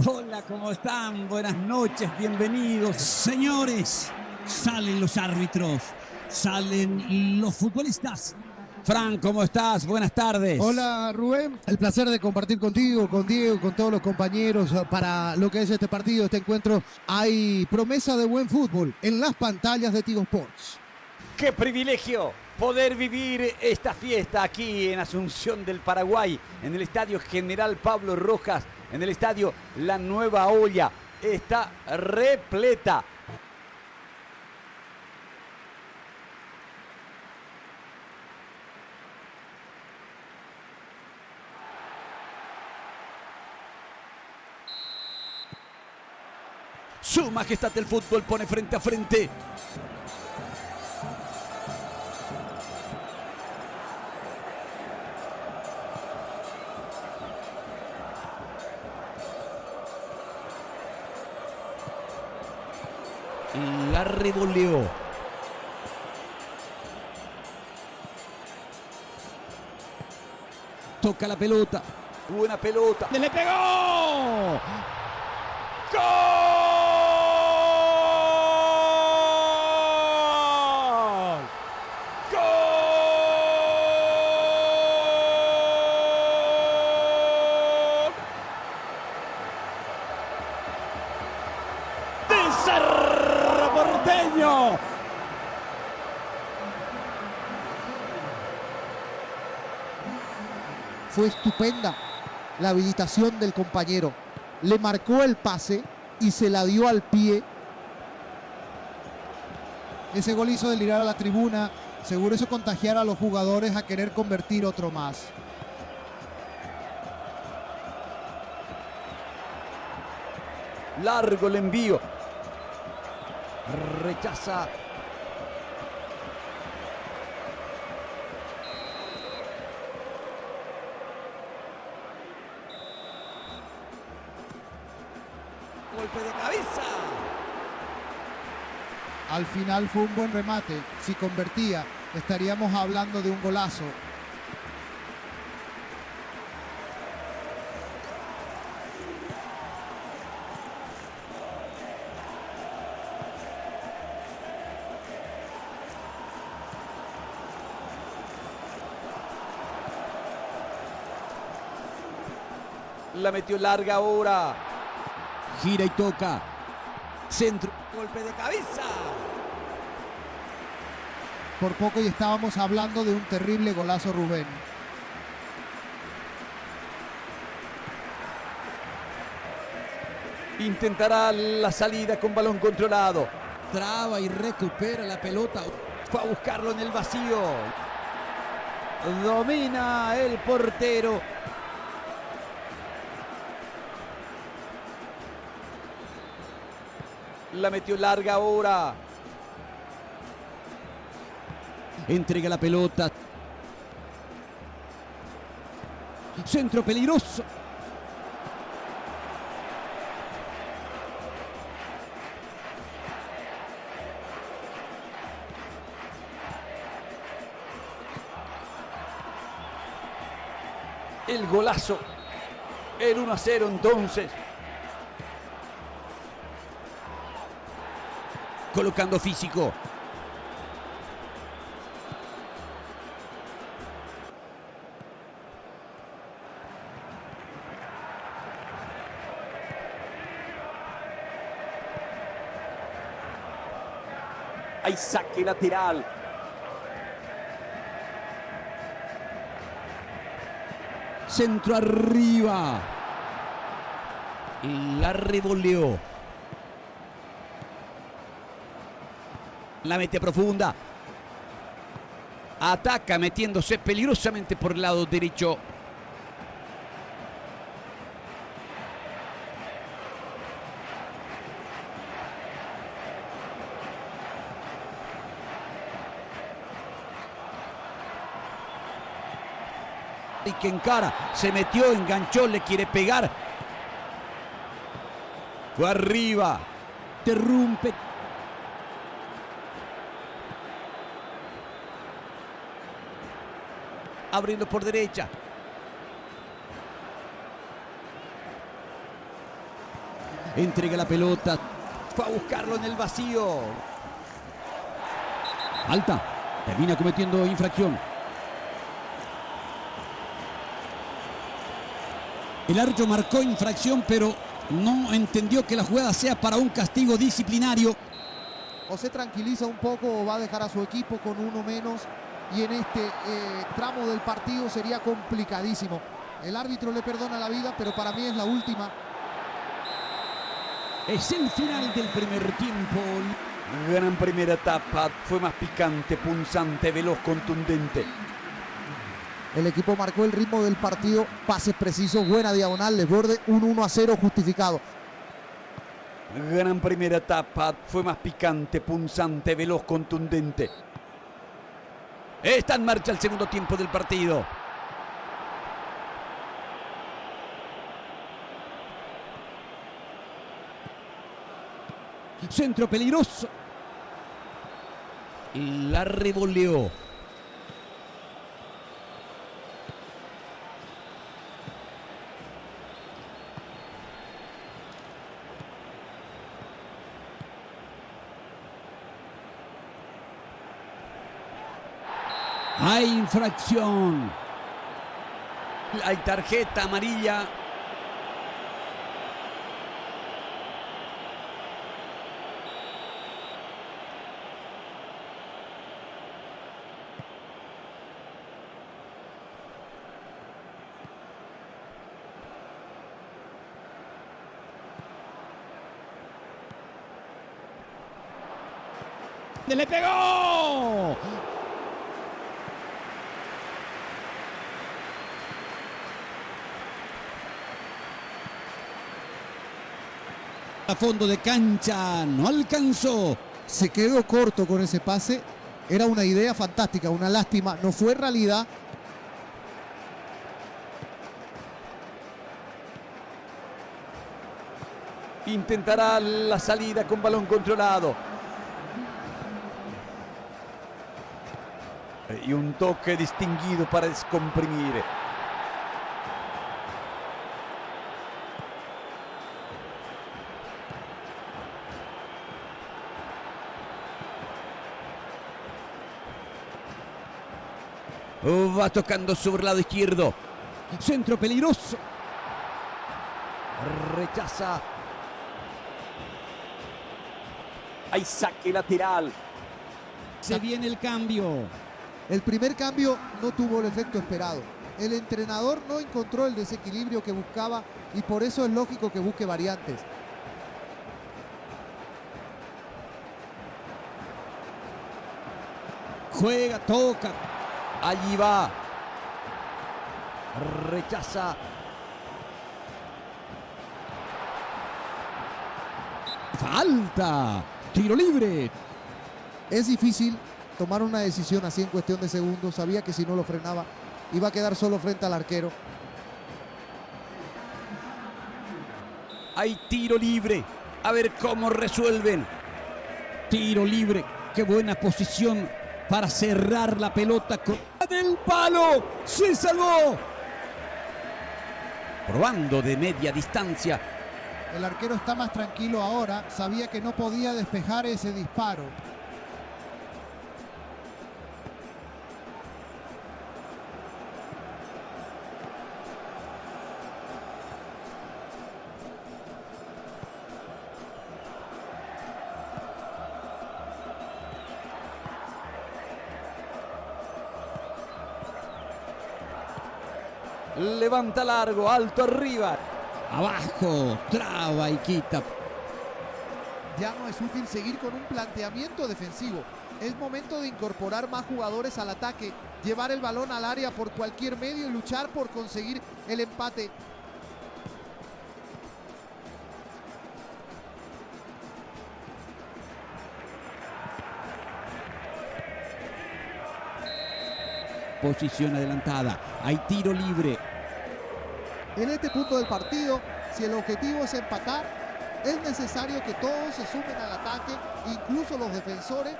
Hola, ¿cómo están? Buenas noches, bienvenidos. Señores, salen los árbitros, salen los futbolistas. Fran, ¿cómo estás? Buenas tardes. Hola Rubén, el placer de compartir contigo, con Diego, con todos los compañeros para lo que es este partido, este encuentro. Hay promesa de buen fútbol en las pantallas de Tigo Sports. ¡Qué privilegio poder vivir esta fiesta aquí en Asunción del Paraguay, en el Estadio General Pablo Rojas, en el Estadio La Nueva Olla! Está repleta. Su majestad del fútbol pone frente a frente. La revoleó. Toca la pelota. Buena pelota. ¡Le pegó! ¡Gol! ¡Gol! ¡De Cerro Porteño! Fue estupenda la habilitación del compañero. Le marcó el pase y se la dio al pie. Ese gol hizo delirar a la tribuna. Seguro eso contagiar a los jugadores a querer convertir otro más. Largo el envío. Rechaza. Golpe de cabeza. Al final fue un buen remate. Si convertía, estaríamos hablando de un golazo. La metió larga ahora. Gira y toca. Centro. Golpe de cabeza. Por poco y estábamos hablando de un terrible golazo, Rubén. Intentará la salida con balón controlado. Traba y recupera la pelota. Fue a buscarlo en el vacío. Domina el portero. La metió larga ahora. Entrega la pelota. Centro peligroso. El golazo. El 1-0 entonces. Colocando físico. Hay saque lateral. Centro arriba. La revoleó. La mete profunda. Ataca metiéndose peligrosamente por el lado derecho. Y que encara, se metió, enganchó, le quiere pegar. Fue arriba. Interrumpe. Abriendo por derecha. Entrega la pelota. Fue a buscarlo en el vacío. Falta. Termina cometiendo infracción. El árbitro marcó infracción, pero no entendió que la jugada sea para un castigo disciplinario. O se tranquiliza un poco o va a dejar a su equipo con uno menos. Y en este tramo del partido sería complicadísimo. El árbitro le perdona la vida, pero para mí es la última. Es el final del primer tiempo. Gran primera etapa. Fue más picante, punzante, veloz, contundente. El equipo marcó el ritmo del partido. Pases precisos, buena diagonal, desborde, un 1-0 justificado. Gran primera etapa. Fue más picante, punzante, veloz, contundente. Está en marcha el segundo tiempo del partido. Centro peligroso. La revoleó. Hay infracción. Hay tarjeta amarilla. ¡Le pegó! A fondo de cancha, no alcanzó. Se quedó corto con ese pase. Era una idea fantástica, una lástima. No fue realidad. Intentará la salida con balón controlado. Y un toque distinguido para descomprimir. Va tocando sobre el lado izquierdo. Centro peligroso. Rechaza. Hay saque lateral. Se viene el cambio. El primer cambio no tuvo el efecto esperado. El entrenador no encontró el desequilibrio que buscaba y por eso es lógico que busque variantes. Juega, toca. Allí va. Rechaza. Falta. Tiro libre. Es difícil tomar una decisión así en cuestión de segundos. Sabía que si no lo frenaba iba a quedar solo frente al arquero. Hay tiro libre. A ver cómo resuelven. Tiro libre. Qué buena posición para cerrar la pelota. Del palo. Se salvó. Probando de media distancia. El arquero está más tranquilo ahora. Sabía que no podía despejar ese disparo. Levanta largo, alto arriba. Abajo, traba y quita. Ya no es útil seguir con un planteamiento defensivo. Es momento de incorporar más jugadores al ataque, llevar el balón al área por cualquier medio y luchar por conseguir el empate. Posición adelantada. Hay tiro libre. En este punto del partido, si el objetivo es empatar, es necesario que todos se sumen al ataque, incluso los defensores.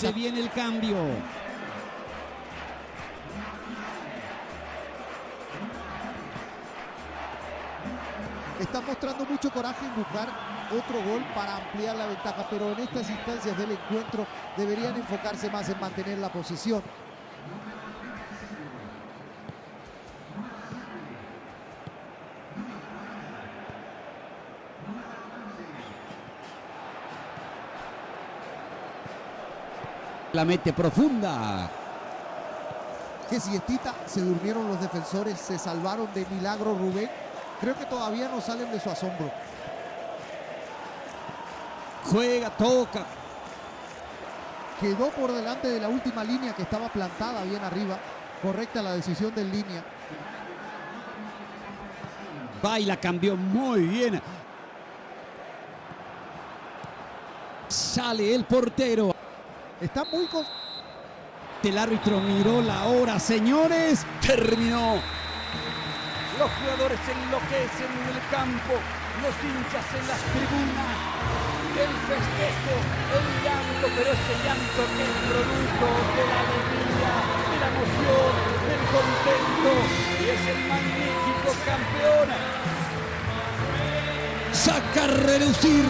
Se viene el cambio. Está mostrando mucho coraje en buscar otro gol para ampliar la ventaja, pero en estas instancias del encuentro deberían enfocarse más en mantener la posición. La mete profunda. Qué siestita, se durmieron los defensores, se salvaron de milagro Rubén. Creo que todavía no salen de su asombro. Juega, toca. Quedó por delante de la última línea que estaba plantada bien arriba. Correcta la decisión del línea. Va y la cambió muy bien. Sale el portero. Está muy... El árbitro miró la hora, señores. Terminó. Los jugadores enloquecen en el campo, los hinchas en las tribunas, el festejo, el llanto, pero ese llanto que es producto de la alegría, de la emoción, del contento, y es el magnífico campeón. Saca a relucir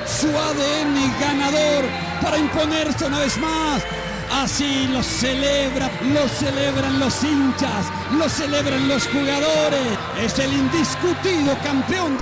su ADN ganador para imponerse una vez más. Así lo celebran los hinchas, lo celebran los jugadores. Es el indiscutido campeón.